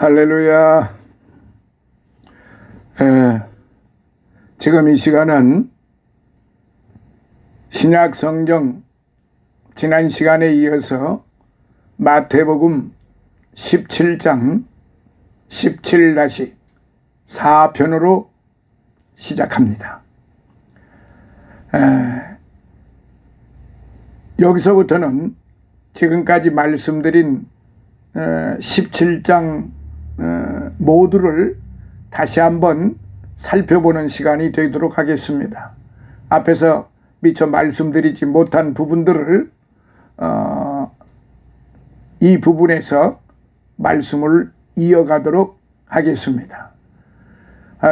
할렐루야. 지금 이 시간은 신약 성경 지난 시간에 이어서 마태복음 17장 17-4편으로 시작합니다. 여기서부터는 지금까지 말씀드린 17장 모두를 다시 한번 살펴보는 시간이 되도록 하겠습니다. 앞에서 미처 말씀드리지 못한 부분들을 이 부분에서 말씀을 이어가도록 하겠습니다.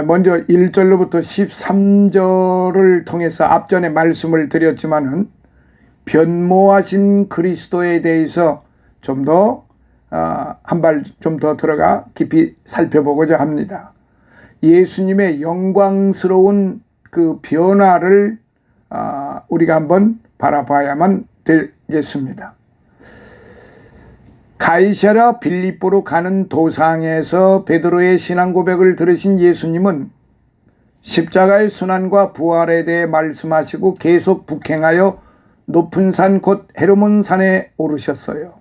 먼저 1절로부터 13절을 통해서 앞전에 말씀을 드렸지만은 변모하신 그리스도에 대해서 좀 더 한 발 좀 더 들어가 깊이 살펴보고자 합니다. 예수님의 영광스러운 그 변화를 우리가 한번 바라봐야만 되겠습니다. 가이사랴 빌립보로 가는 도상에서 베드로의 신앙 고백을 들으신 예수님은 십자가의 순환과 부활에 대해 말씀하시고 계속 북행하여 높은 산 곧 헤르몬 산에 오르셨어요.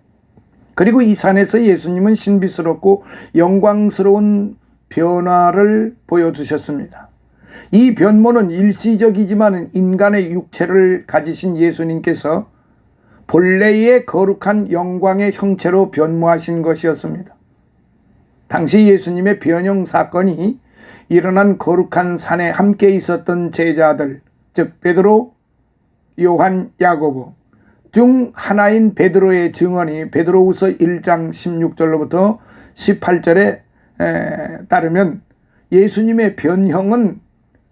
그리고 이 산에서 예수님은 신비스럽고 영광스러운 변화를 보여주셨습니다. 이 변모는 일시적이지만 인간의 육체를 가지신 예수님께서 본래의 거룩한 영광의 형체로 변모하신 것이었습니다. 당시 예수님의 변형 사건이 일어난 거룩한 산에 함께 있었던 제자들, 즉 베드로, 요한, 야고보 중 하나인 베드로의 증언이 베드로후서 1장 16절로부터 18절에 따르면 예수님의 변형은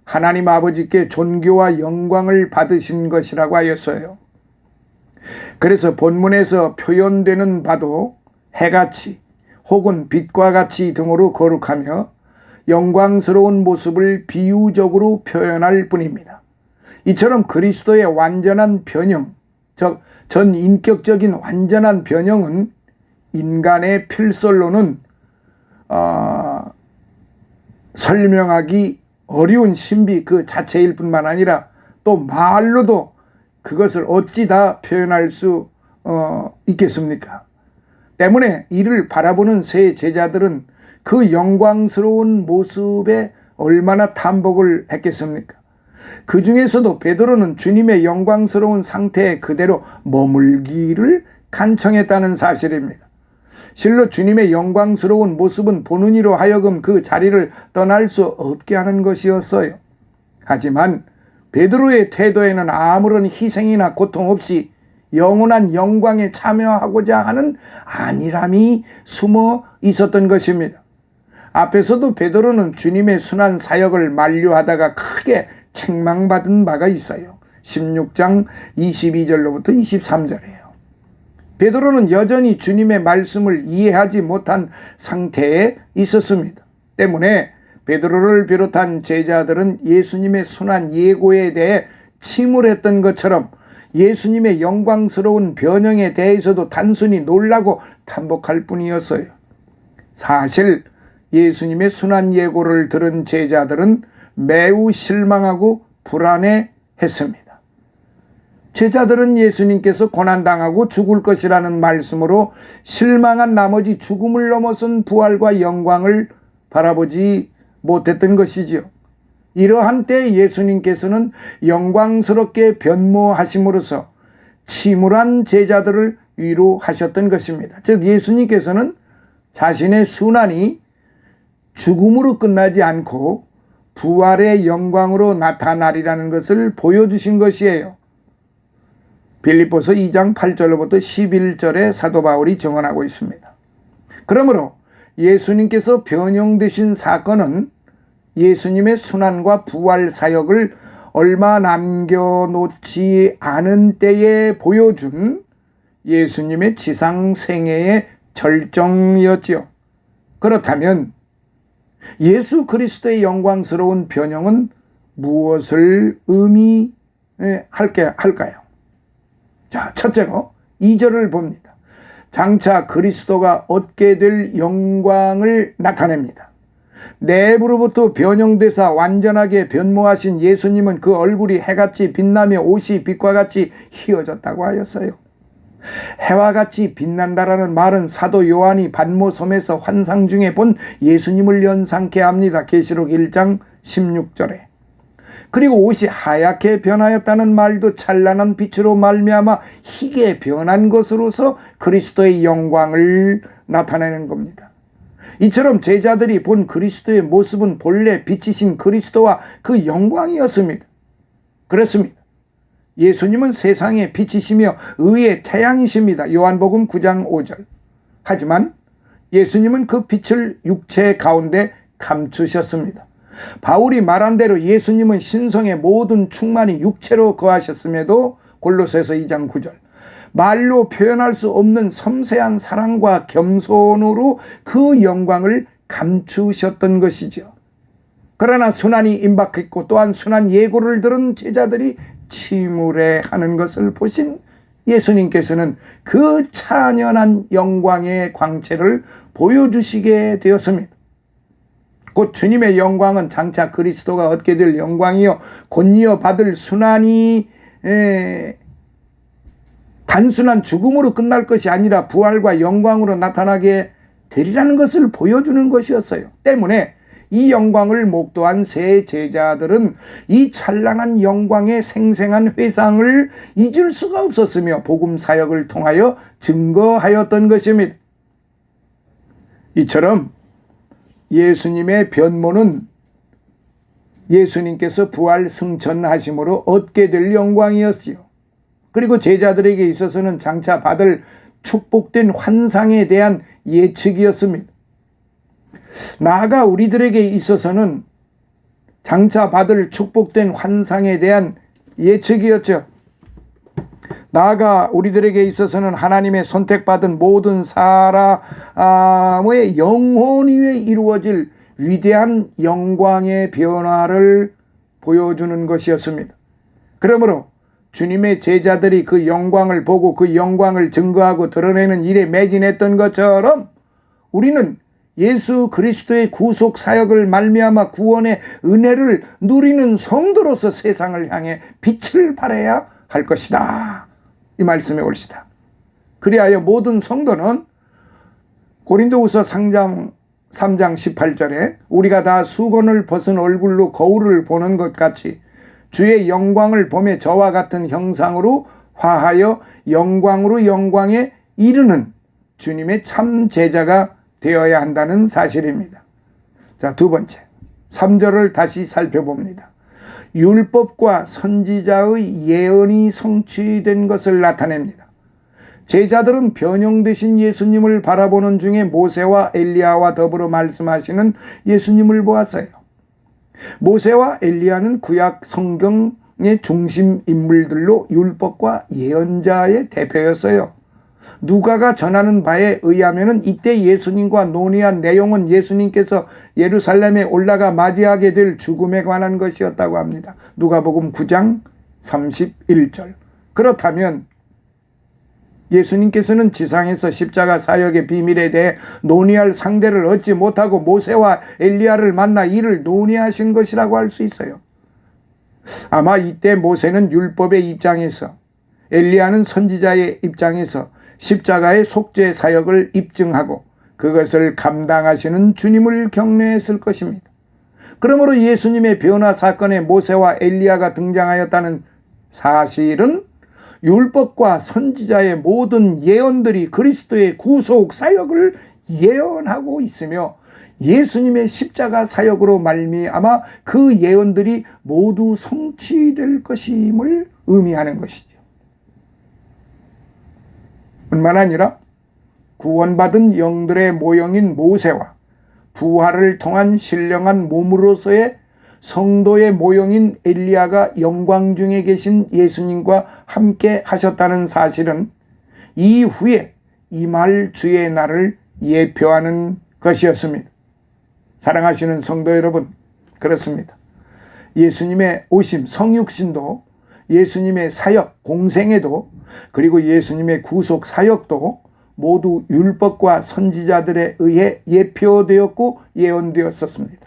하나님 아버지께 존귀와 영광을 받으신 것이라고 하였어요. 그래서 본문에서 표현되는 바도 해같이 혹은 빛과 같이 등으로 거룩하며 영광스러운 모습을 비유적으로 표현할 뿐입니다. 이처럼 그리스도의 완전한 변형, 즉 전인격적인 완전한 변형은 인간의 필설로는 설명하기 어려운 신비 그 자체일 뿐만 아니라 또 말로도 그것을 어찌 다 표현할 수 있겠습니까? 때문에 이를 바라보는 세 제자들은 그 영광스러운 모습에 얼마나 탐복을 했겠습니까? 그 중에서도 베드로는 주님의 영광스러운 상태에 그대로 머물기를 간청했다는 사실입니다. 실로 주님의 영광스러운 모습은 보는 이로 하여금 그 자리를 떠날 수 없게 하는 것이었어요. 하지만 베드로의 태도에는 아무런 희생이나 고통 없이 영원한 영광에 참여하고자 하는 안일함이 숨어 있었던 것입니다. 앞에서도 베드로는 주님의 순환 사역을 만류하다가 크게 책망받은 바가 있어요. 16장 22절로부터 23절이에요. 베드로는 여전히 주님의 말씀을 이해하지 못한 상태에 있었습니다. 때문에 베드로를 비롯한 제자들은 예수님의 순환 예고에 대해 침울했던 것처럼 예수님의 영광스러운 변형에 대해서도 단순히 놀라고 탐복할 뿐이었어요. 사실 예수님의 순환 예고를 들은 제자들은 매우 실망하고 불안해했습니다. 제자들은 예수님께서 고난당하고 죽을 것이라는 말씀으로 실망한 나머지 죽음을 넘어선 부활과 영광을 바라보지 못했던 것이지요. 이러한 때 예수님께서는 영광스럽게 변모하심으로써 침울한 제자들을 위로하셨던 것입니다. 즉 예수님께서는 자신의 순환이 죽음으로 끝나지 않고 부활의 영광으로 나타나리라는 것을 보여주신 것이에요. 빌립보서 2장 8절로부터 11절에 사도 바울이 증언하고 있습니다. 그러므로 예수님께서 변형되신 사건은 예수님의 순환과 부활 사역을 얼마 남겨놓지 않은 때에 보여준 예수님의 지상 생애의 절정이었지요. 그렇다면 예수 그리스도의 영광스러운 변형은 무엇을 의미할까요? 자, 첫째로 2절을 봅니다. 장차 그리스도가 얻게 될 영광을 나타냅니다. 내부로부터 변형되사 완전하게 변모하신 예수님은 그 얼굴이 해같이 빛나며 옷이 빛과 같이 희어졌다고 하였어요. 해와 같이 빛난다라는 말은 사도 요한이 반모섬에서 환상 중에 본 예수님을 연상케 합니다. 계시록 1장 16절에. 그리고 옷이 하얗게 변하였다는 말도 찬란한 빛으로 말미암아 희게 변한 것으로서 그리스도의 영광을 나타내는 겁니다. 이처럼 제자들이 본 그리스도의 모습은 본래 빛이신 그리스도와 그 영광이었습니다. 그렇습니다. 예수님은 세상의 빛이시며 의의 태양이십니다. 요한복음 9장 5절. 하지만 예수님은 그 빛을 육체 가운데 감추셨습니다. 바울이 말한 대로 예수님은 신성의 모든 충만이 육체로 거하셨음에도 골로새서 2장 9절. 말로 표현할 수 없는 섬세한 사랑과 겸손으로 그 영광을 감추셨던 것이죠. 그러나 순환이 임박했고 또한 순환 예고를 들은 제자들이 침울해하는 것을 보신 예수님께서는 그 찬연한 영광의 광채를 보여주시게 되었습니다. 곧 주님의 영광은 장차 그리스도가 얻게 될 영광이요 곧이어 받을 순환이 단순한 죽음으로 끝날 것이 아니라 부활과 영광으로 나타나게 되리라는 것을 보여주는 것이었어요. 때문에 이 영광을 목도한 세 제자들은 이 찬란한 영광의 생생한 회상을 잊을 수가 없었으며 복음 사역을 통하여 증거하였던 것입니다. 이처럼 예수님의 변모는 예수님께서 부활 승천하심으로 얻게 될 영광이었지요. 그리고 제자들에게 있어서는 장차 받을 축복된 환상에 대한 예측이었습니다. 나아가 우리들에게 있어서는 장차 받을 축복된 환상에 대한 예측이었죠. 나아가 우리들에게 있어서는 하나님의 선택받은 모든 사람의 영혼 위에 이루어질 위대한 영광의 변화를 보여주는 것이었습니다. 그러므로 주님의 제자들이 그 영광을 보고 그 영광을 증거하고 드러내는 일에 매진했던 것처럼 우리는 예수 그리스도의 구속 사역을 말미암아 구원의 은혜를 누리는 성도로서 세상을 향해 빛을 발해야 할 것이다. 이 말씀에 옳시다. 그리하여 모든 성도는 고린도후서 3장 18절에 우리가 다 수건을 벗은 얼굴로 거울을 보는 것 같이 주의 영광을 보며 저와 같은 형상으로 화하여 영광으로 영광에 이르는 주님의 참 제자가 되어야 한다는 사실입니다. 자, 두 번째 3절을 다시 살펴봅니다. 율법과 선지자의 예언이 성취된 것을 나타냅니다. 제자들은 변형되신 예수님을 바라보는 중에 모세와 엘리야와 더불어 말씀하시는 예수님을 보았어요. 모세와 엘리야는 구약 성경의 중심 인물들로 율법과 예언자의 대표였어요. 누가가 전하는 바에 의하면 이때 예수님과 논의한 내용은 예수님께서 예루살렘에 올라가 맞이하게 될 죽음에 관한 것이었다고 합니다. 누가복음 9장 31절. 그렇다면 예수님께서는 지상에서 십자가 사역의 비밀에 대해 논의할 상대를 얻지 못하고 모세와 엘리야를 만나 이를 논의하신 것이라고 할 수 있어요. 아마 이때 모세는 율법의 입장에서 엘리야는 선지자의 입장에서 십자가의 속죄 사역을 입증하고 그것을 감당하시는 주님을 경외했을 것입니다. 그러므로 예수님의 변화 사건에 모세와 엘리야가 등장하였다는 사실은 율법과 선지자의 모든 예언들이 그리스도의 구속 사역을 예언하고 있으며 예수님의 십자가 사역으로 말미암아 그 예언들이 모두 성취될 것임을 의미하는 것이죠. 뿐만 아니라 구원받은 영들의 모형인 모세와 부활을 통한 신령한 몸으로서의 성도의 모형인 엘리야가 영광 중에 계신 예수님과 함께 하셨다는 사실은 이후에 임할 주의 날을 예표하는 것이었습니다. 사랑하시는 성도 여러분, 그렇습니다. 예수님의 오심, 성육신도 예수님의 사역, 공생애도 그리고 예수님의 구속 사역도 모두 율법과 선지자들에 의해 예표되었고 예언되었었습니다.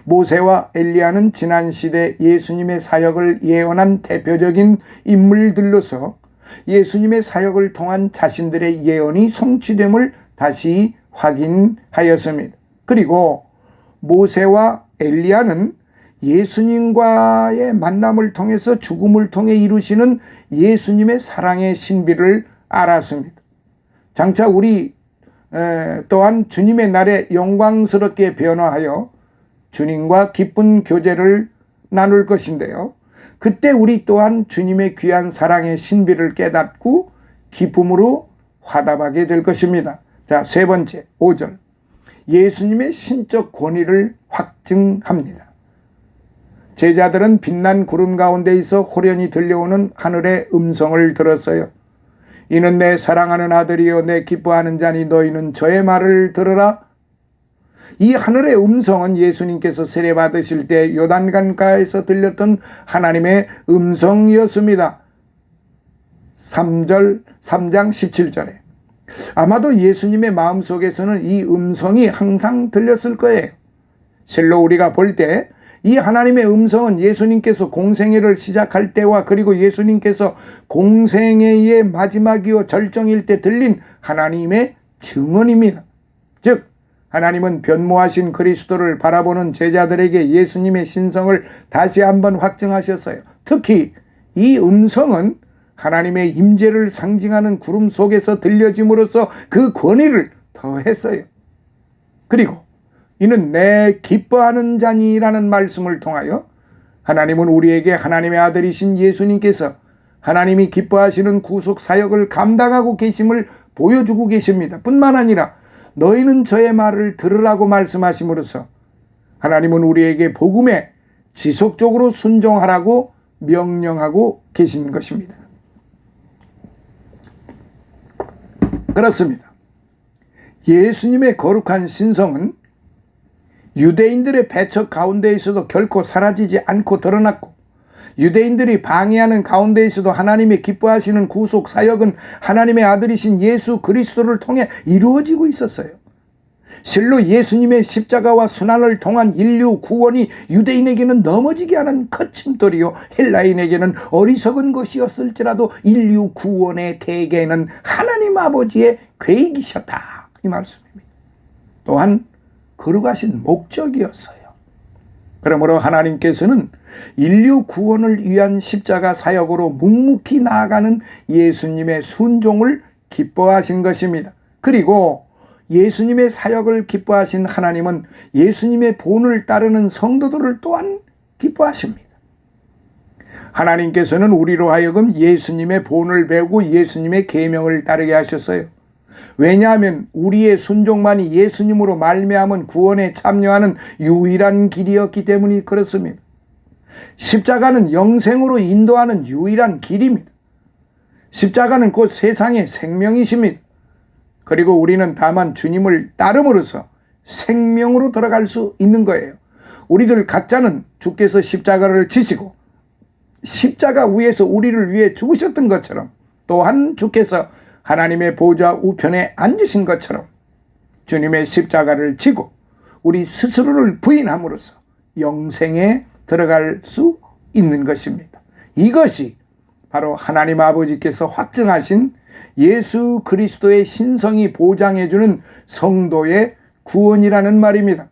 모세와 엘리야는 지난 시대 예수님의 사역을 예언한 대표적인 인물들로서 예수님의 사역을 통한 자신들의 예언이 성취됨을 다시 확인하였습니다. 그리고 모세와 엘리야는 예수님과의 만남을 통해서 죽음을 통해 이루시는 예수님의 사랑의 신비를 알았습니다. 장차 우리 또한 주님의 날에 영광스럽게 변화하여 주님과 기쁜 교제를 나눌 것인데요. 그때 우리 또한 주님의 귀한 사랑의 신비를 깨닫고 기쁨으로 화답하게 될 것입니다. 자, 세 번째, 5절. 예수님의 신적 권위를 확증합니다. 제자들은 빛난 구름 가운데 있어 호련히 들려오는 하늘의 음성을 들었어요. 이는 내 사랑하는 아들이요 내 기뻐하는 자니 너희는 저의 말을 들으라. 이 하늘의 음성은 예수님께서 세례받으실 때 요단강가에서 들렸던 하나님의 음성이었습니다. 3장 17절에 아마도 예수님의 마음속에서는 이 음성이 항상 들렸을 거예요. 실로 우리가 볼 때 이 하나님의 음성은 예수님께서 공생애를 시작할 때와 그리고 예수님께서 공생애의 마지막이요 절정일 때 들린 하나님의 증언입니다. 즉 하나님은 변모하신 그리스도를 바라보는 제자들에게 예수님의 신성을 다시 한번 확증하셨어요. 특히 이 음성은 하나님의 임재를 상징하는 구름 속에서 들려짐으로써 그 권위를 더했어요. 그리고 이는 내 기뻐하는 자니라는 말씀을 통하여 하나님은 우리에게 하나님의 아들이신 예수님께서 하나님이 기뻐하시는 구속 사역을 감당하고 계심을 보여주고 계십니다. 뿐만 아니라 너희는 저의 말을 들으라고 말씀하심으로써 하나님은 우리에게 복음에 지속적으로 순종하라고 명령하고 계신 것입니다. 그렇습니다. 예수님의 거룩한 신성은 유대인들의 배척 가운데 있어도 결코 사라지지 않고 드러났고 유대인들이 방해하는 가운데 있어도 하나님의 기뻐하시는 구속 사역은 하나님의 아들이신 예수 그리스도를 통해 이루어지고 있었어요. 실로 예수님의 십자가와 순환을 통한 인류 구원이 유대인에게는 넘어지게 하는 거침돌이요 헬라인에게는 어리석은 것이었을지라도 인류 구원의 대개는 하나님 아버지의 계획이셨다 이 말씀입니다. 또한 거룩하신 목적이었어요. 그러므로 하나님께서는 인류 구원을 위한 십자가 사역으로 묵묵히 나아가는 예수님의 순종을 기뻐하신 것입니다. 그리고 예수님의 사역을 기뻐하신 하나님은 예수님의 본을 따르는 성도들을 또한 기뻐하십니다. 하나님께서는 우리로 하여금 예수님의 본을 배우고 예수님의 계명을 따르게 하셨어요. 왜냐하면 우리의 순종만이 예수님으로 말미암은 구원에 참여하는 유일한 길이었기 때문이 그렇습니다. 십자가는 영생으로 인도하는 유일한 길입니다. 십자가는 곧 세상의 생명이십니다. 그리고 우리는 다만 주님을 따름으로써 생명으로 들어갈 수 있는 거예요. 우리들 각자는 주께서 십자가를 지시고 십자가 위에서 우리를 위해 죽으셨던 것처럼 또한 주께서 하나님의 보좌 우편에 앉으신 것처럼 주님의 십자가를 지고 우리 스스로를 부인함으로써 영생에 들어갈 수 있는 것입니다. 이것이 바로 하나님 아버지께서 확증하신 예수 그리스도의 신성이 보장해주는 성도의 구원이라는 말입니다.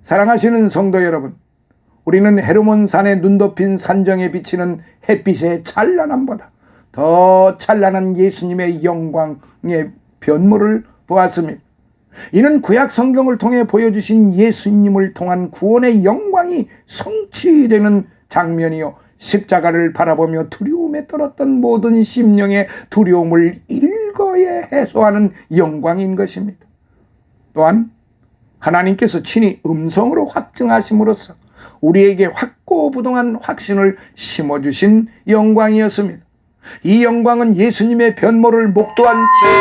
사랑하시는 성도 여러분, 우리는 헤르몬 산에 눈 덮인 산정에 비치는 햇빛의 찬란함보다 더 찬란한 예수님의 영광의 변모를 보았습니다. 이는 구약 성경을 통해 보여주신 예수님을 통한 구원의 영광이 성취되는 장면이요 십자가를 바라보며 두려움에 떨었던 모든 심령의 두려움을 일거에 해소하는 영광인 것입니다. 또한 하나님께서 친히 음성으로 확증하심으로써 우리에게 확고부동한 확신을 심어주신 영광이었습니다. 이 영광은 예수님의 변모를 목도한 채